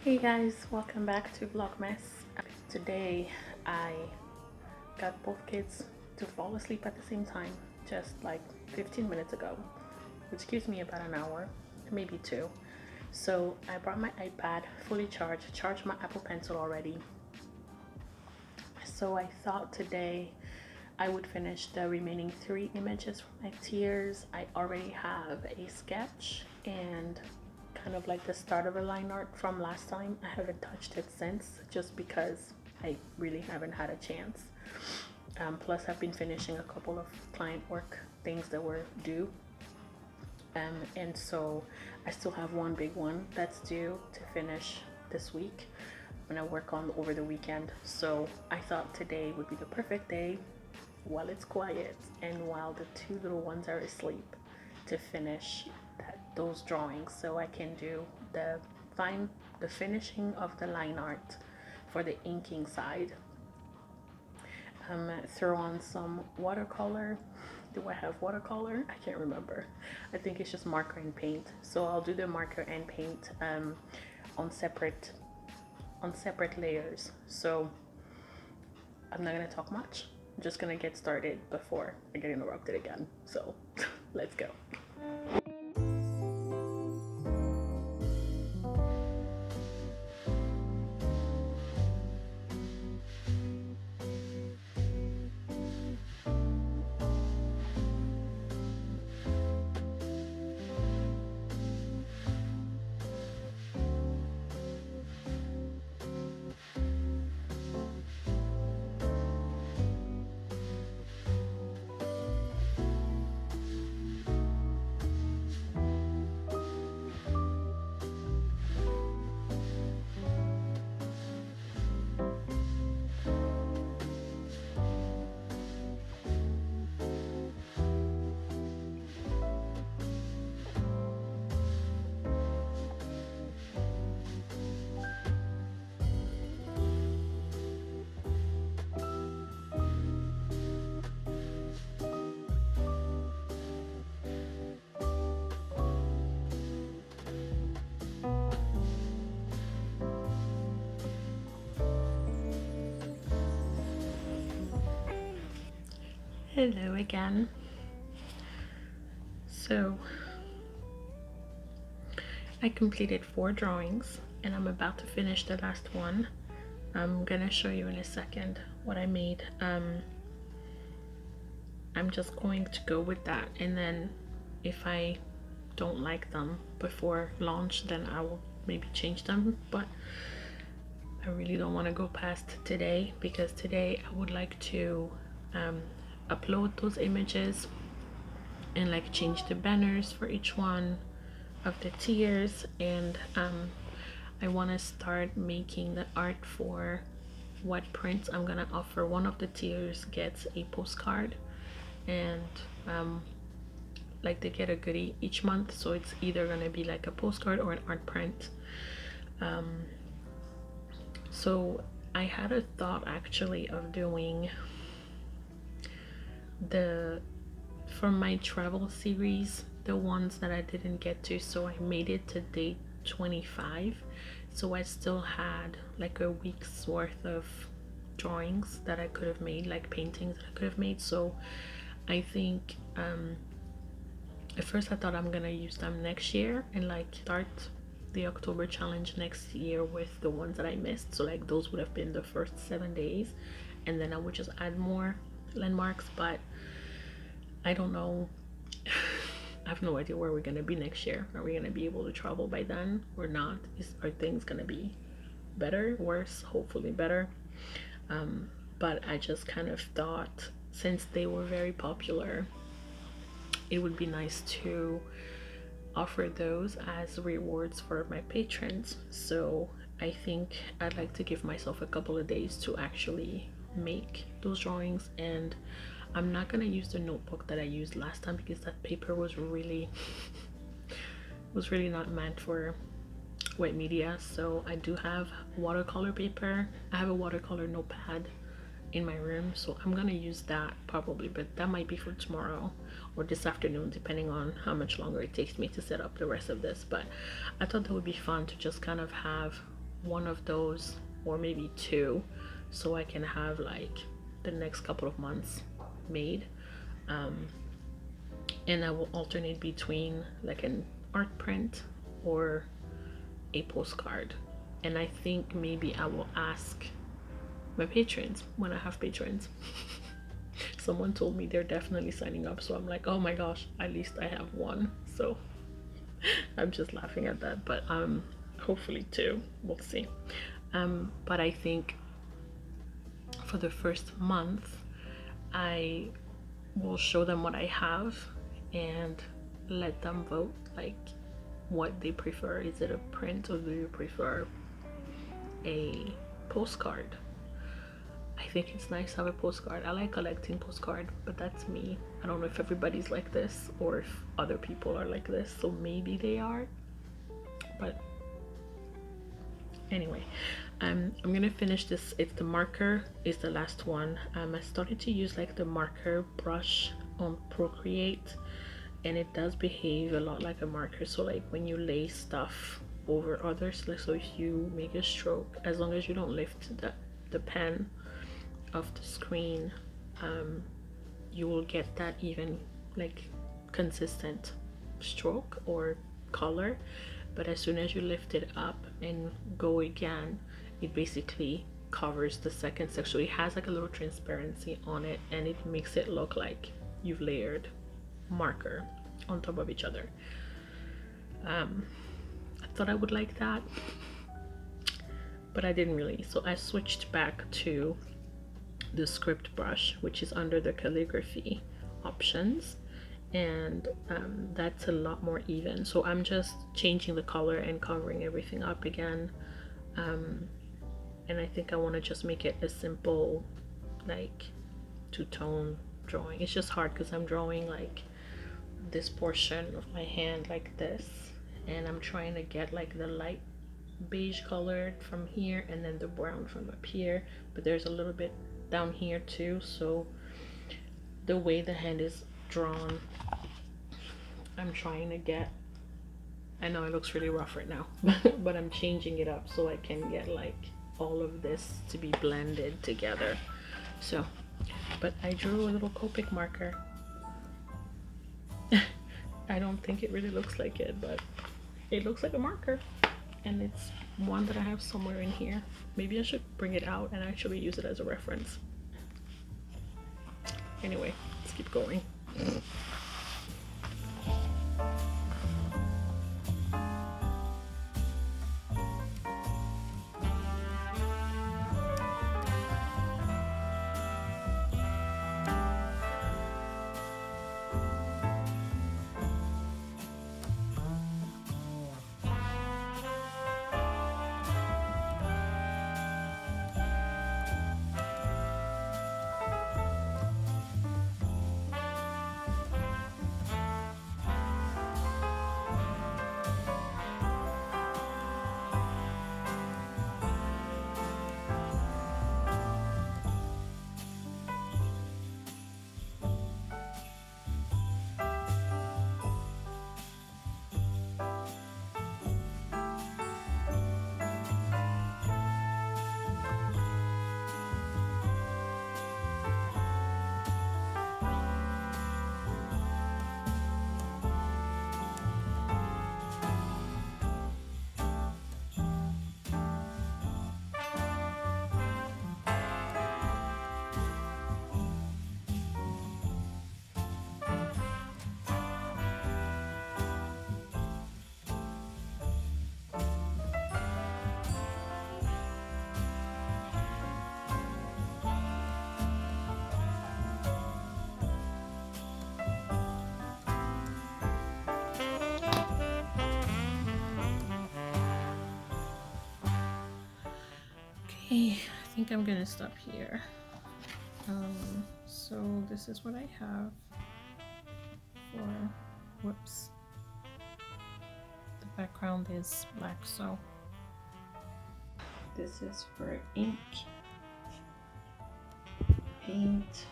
Hey guys, welcome back to Vlogmas. Today I got both kids to fall asleep at the same time just like 15 minutes ago, which gives me about an hour, maybe two. So I brought my iPad fully charged my Apple Pencil already. So I thought today I would finish the remaining 3 images from my tiers. I already have a sketch and kind of like the start of a line art from last time. I haven't touched it since just because I really haven't had a chance. Plus I've been finishing a couple of client work things that were due. And so I still have one big one that's due to finish this week. I'm gonna work on over the weekend. So I thought today would be the perfect day while it's quiet and while the 2 little ones are asleep to finish those drawings, so I can do the finishing of the line art for the inking side. Throw on some watercolor. Do I have watercolor? I can't remember. I think it's just marker and paint. So I'll do the marker and paint on separate layers. So I'm not gonna talk much. I'm just gonna get started before I get interrupted again. So let's go. Hello again. So I completed 4 drawings and I'm about to finish the last one. I'm gonna show you in a second what I made. I'm just going to go with that, and then if I don't like them before launch, then I will maybe change them, but I really don't want to go past today because today I would like to upload those images and like change the banners for each one of the tiers, and I want to start making the art for what prints I'm gonna offer. One of the tiers gets a postcard, and like they get a goodie each month, so it's either gonna be like a postcard or an art print. So I had a thought actually of doing for my travel series, the ones that I didn't get to, so I made it to day 25, so I still had like a week's worth of drawings that I could have made, like paintings that I could have made. So I think at first I thought I'm gonna use them next year and like start the October challenge next year with the ones that I missed, so like those would have been the first 7 days, and then I would just add more landmarks. But I don't know. I have no idea where we're gonna be next year. Are we gonna be able to travel by then or not? Are things gonna be better, worse? Hopefully better. But I just kind of thought, since they were very popular, it would be nice to offer those as rewards for my patrons. So I think I'd like to give myself a couple of days to actually make those drawings, and I'm not gonna use the notebook that I used last time because that paper was really not meant for wet media. So I do have watercolor paper. I have a watercolor notepad in my room, so I'm gonna use that probably, but that might be for tomorrow or this afternoon, depending on how much longer it takes me to set up the rest of this. But I thought that would be fun to just kind of have one of those or maybe two, so I can have like the next couple of months made. And I will alternate between like an art print or a postcard. And I think maybe I will ask my patrons when I have patrons. Someone told me they're definitely signing up, so I'm like, oh my gosh, at least I have one. So I'm just laughing at that, but hopefully two, we'll see. But I think for the first month I will show them what I have and let them vote like what they prefer. Is it a print or do you prefer a postcard? I think it's nice to have a postcard. I like collecting postcard, but that's me. I don't know if everybody's like this or if other people are like this, so maybe they are. But anyway, I'm gonna finish this. If the marker is the last one, I started to use like the marker brush on Procreate, and it does behave a lot like a marker. So like when you lay stuff over others, like so if you make a stroke, as long as you don't lift the pen of the screen, you will get that even like consistent stroke or color. But as soon as you lift it up and go again, it basically covers the second section. So it has like a little transparency on it, and it makes it look like you've layered marker on top of each other. I thought I would like that, but I didn't really. So I switched back to the script brush, which is under the calligraphy options, and that's a lot more even. So I'm just changing the color and covering everything up again, and I think I want to just make it a simple like two-tone drawing. It's just hard because I'm drawing like this portion of my hand like this, and I'm trying to get like the light beige colored from here and then the brown from up here, but there's a little bit down here too. So the way the hand is drawn, I'm trying to get, I know it looks really rough right now, but I'm changing it up so I can get like all of this to be blended together. So, but I drew a little Copic marker. I don't think it really looks like it, but it looks like a marker, and it's one that I have somewhere in here. Maybe I should bring it out and actually use it as a reference. Anyway, let's keep going. Okay, I think I'm gonna stop here. So this is what I have for, whoops, the background is black, so this is for ink, paint.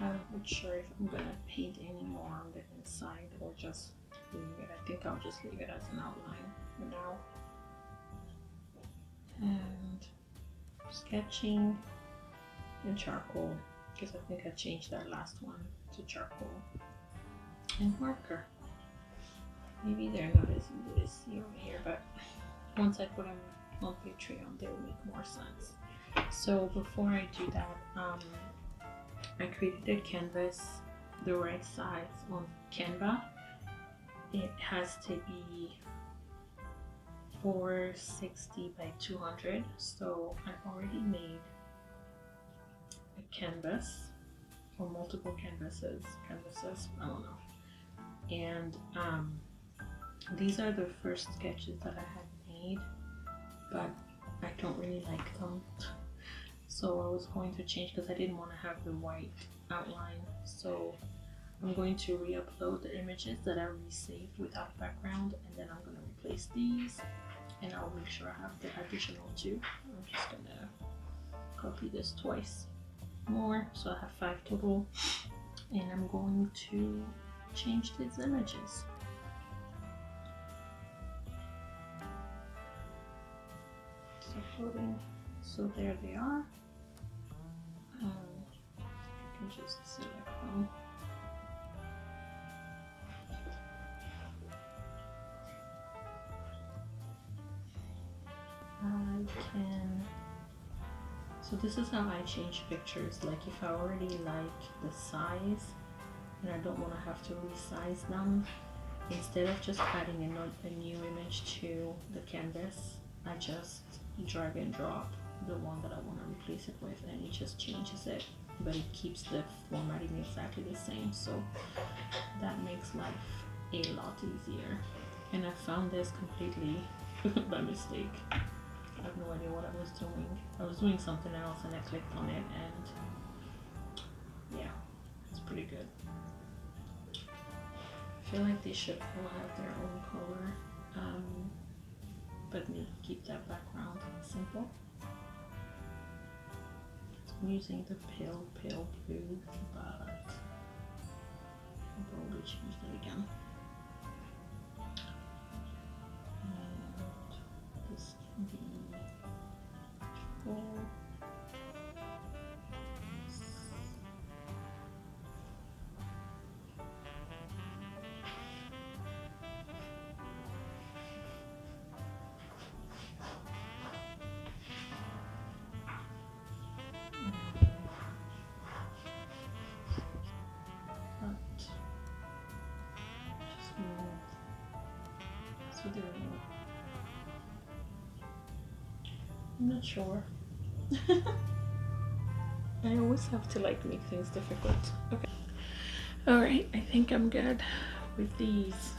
I'm not sure if I'm gonna paint any more on the inside or just leave it. I think I'll just leave it as an outline for now. and sketching and charcoal, because I think I changed that last one to charcoal, and marker. Maybe they're not as easy to see over here, but once I put them on Patreon, they'll make more sense. So before I do that, I created a canvas the right size on Canva. It has to be 460 by 200. So I've already made a canvas, or multiple canvases, I don't know. And these are the first sketches that I had made, but I don't really like them. So I was going to change, because I didn't want to have the white outline. So I'm going to re-upload the images that I resaved without background, and then I'm going to replace these, and I'll make sure I have the additional two. I'm just going to copy this twice more, so I have 5 total, and I'm going to change these images. So uploading, so there they are. You can just select them. So this is how I change pictures. Like if I already like the size and I don't want to have to resize them, instead of just adding a new image to the canvas, I just drag and drop the one that I want to replace it with, and it just changes it, but it keeps the formatting exactly the same. So that makes life a lot easier. And I found this completely by mistake. I have no idea what I was doing. I was doing something else and I clicked on it, and yeah, it's pretty good. I feel like they should all have their own color, but maybe keep that background simple. So I'm using the pale blue, but I'll probably change that again. And this can be full. So there we go. I'm not sure. I always have to like make things difficult. Okay. Alright, I think I'm good with these.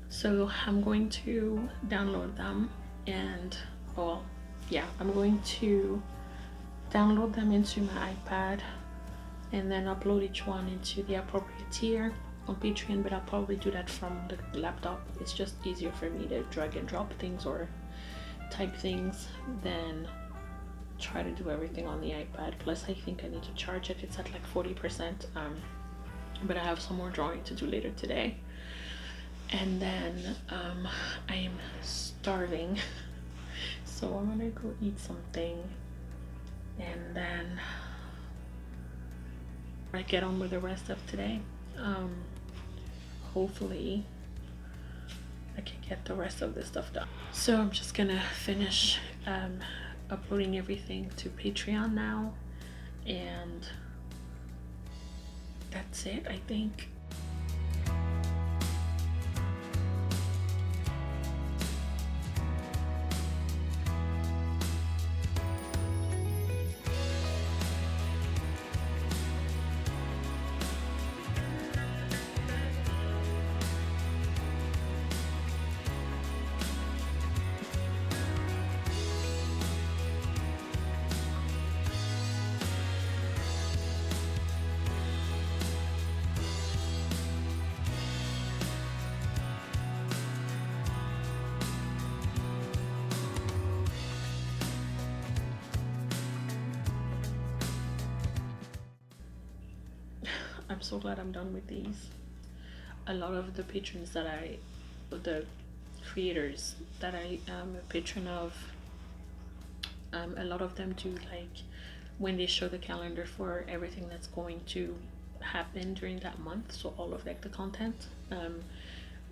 So I'm going to download them, and well, yeah, I'm going to download them into my iPad and then upload each one into the appropriate tier on Patreon, but I'll probably do that from the laptop. It's just easier for me to drag and drop things or type things than try to do everything on the iPad. Plus I think I need to charge it. It's at like 40%, but I have some more drawing to do later today. And then I am starving, so I'm gonna go eat something, and then I get on with the rest of today. Hopefully I can get the rest of this stuff done. So I'm just gonna finish uploading everything to Patreon now, and that's it, I think. I'm so glad I'm done with these. A lot of the patrons that creators that I am a patron of, a lot of them do like when they show the calendar for everything that's going to happen during that month, so all of like the content,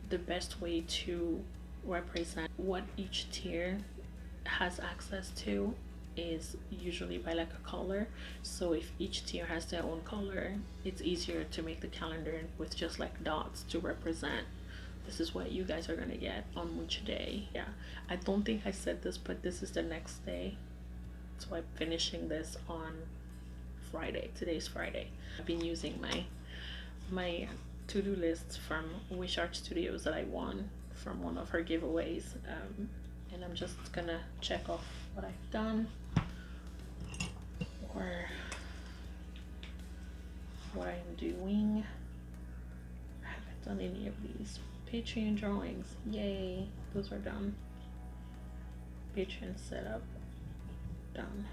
the best way to represent what each tier has access to is usually by like a color. So if each tier has their own color, it's easier to make the calendar with just like dots to represent this is what you guys are gonna get on which day. Yeah, I don't think I said this, but this is the next day, so I'm finishing this on Friday. Today's Friday. I've been using my to-do lists from Wish Art Studios that I won from one of her giveaways, and I'm just gonna check off what I've done or what I'm doing. I haven't done any of these Patreon drawings. Yay, those are done. Patreon setup, done.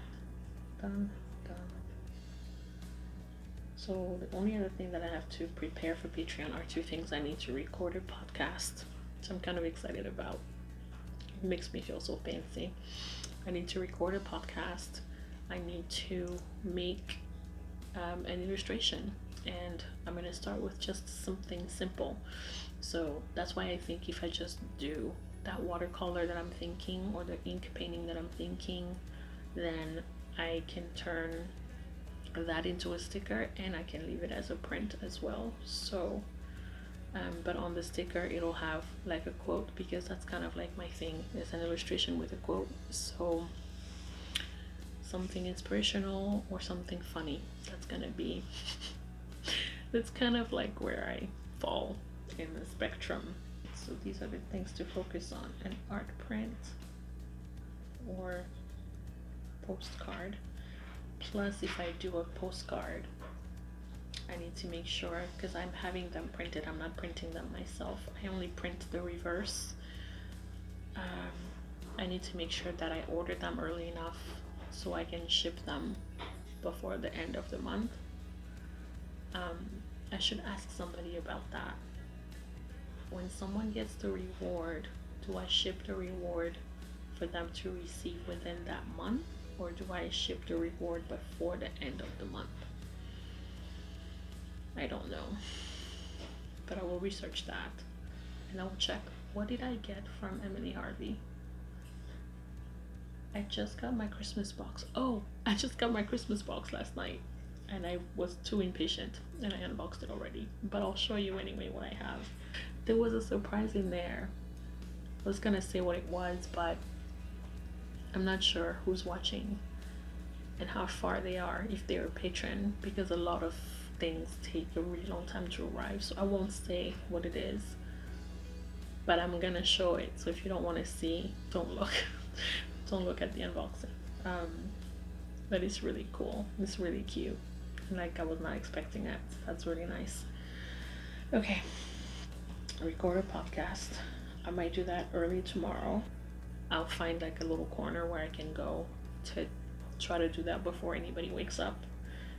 So the only other thing that I have to prepare for Patreon are two things. I need to record a podcast, which I'm kind of excited about. It makes me feel so fancy. I need to record a podcast. I need to make an illustration, and I'm going to start with just something simple. So that's why I think if I just do that watercolor that I'm thinking, or the ink painting that I'm thinking, then I can turn that into a sticker and I can leave it as a print as well. So but on the sticker it'll have like a quote, because that's kind of like my thing, is an illustration with a quote. So something inspirational or something funny, that's gonna be that's kind of like where I fall in the spectrum. So these are the things to focus on: an art print or postcard. Plus, if I do a postcard, I need to make sure, because I'm having them printed, I'm not printing them myself, I only print the reverse. I need to make sure that I order them early enough so I can ship them before the end of the month. I should ask somebody about that. When someone gets the reward, do I ship the reward for them to receive within that month, or do I ship the reward before the end of the month? I don't know, but I will research that and I will check. What did I get from Emily Harvey? I just got my Christmas box. Oh, I just got my Christmas box last night and I was too impatient and I unboxed it already, but I'll show you anyway what I have. There was a surprise in there. I was gonna say what it was, but I'm not sure who's watching and how far they are, if they're a patron, because a lot of things take a really long time to arrive. So I won't say what it is, but I'm gonna show it. So if you don't want to see, don't look. Don't look at the unboxing. But it's really cool. It's really cute. Like, I was not expecting it. That's really nice. Okay, record a podcast. I might do that early tomorrow. I'll find like a little corner where I can go to try to do that before anybody wakes up,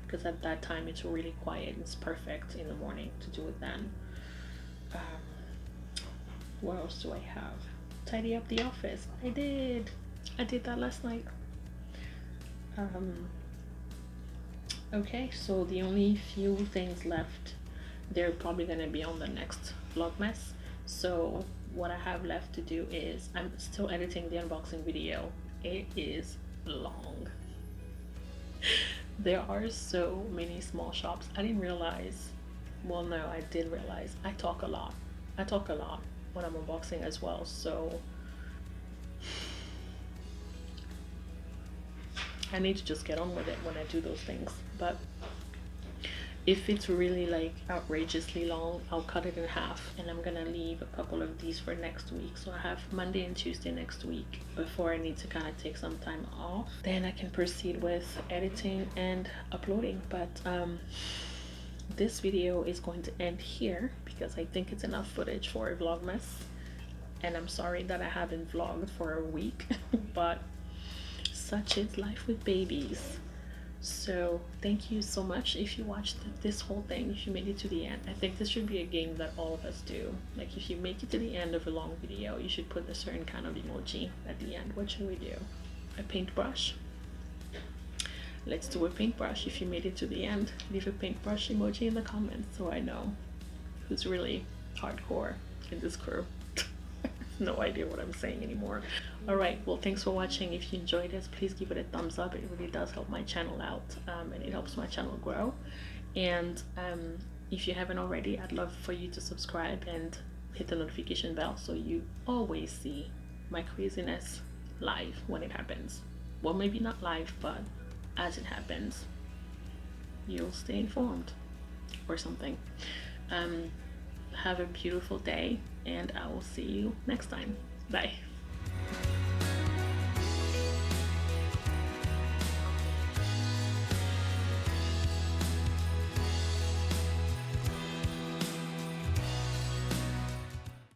because at that time it's really quiet. It's perfect in the morning to do it then. What else do I have? Tidy up the office. I did that last night. Okay, so the only few things left, they're probably gonna be on the next Vlogmas. So what I have left to do is, I'm still editing the unboxing video. It is long. There are so many small shops. I didn't realize, well no, I did realize I talk a lot when I'm unboxing as well. So I need to just get on with it when I do those things. But if it's really like outrageously long, I'll cut it in half, and I'm gonna leave a couple of these for next week. So I have Monday and Tuesday next week before I need to kind of take some time off. Then I can proceed with editing and uploading. But this video is going to end here because I think it's enough footage for a Vlogmas. And I'm sorry that I haven't vlogged for a week, but such is life with babies. So thank you so much if you watched this whole thing, if you made it to the end. I think this should be a game that all of us do. Like if you make it to the end of a long video, you should put a certain kind of emoji at the end. What should we do? A paintbrush? Let's do a paintbrush. If you made it to the end, leave a paintbrush emoji in the comments so I know who's really hardcore in this crew. No idea what I'm saying anymore. All right, well, thanks for watching. If you enjoyed this, please give it a thumbs up. It really does help my channel out, and it helps my channel grow. And if you haven't already, I'd love for you to subscribe and hit the notification bell so you always see my craziness live when it happens. Well, maybe not live, but as it happens, you'll stay informed or something. Have a beautiful day, and I will see you next time. Bye.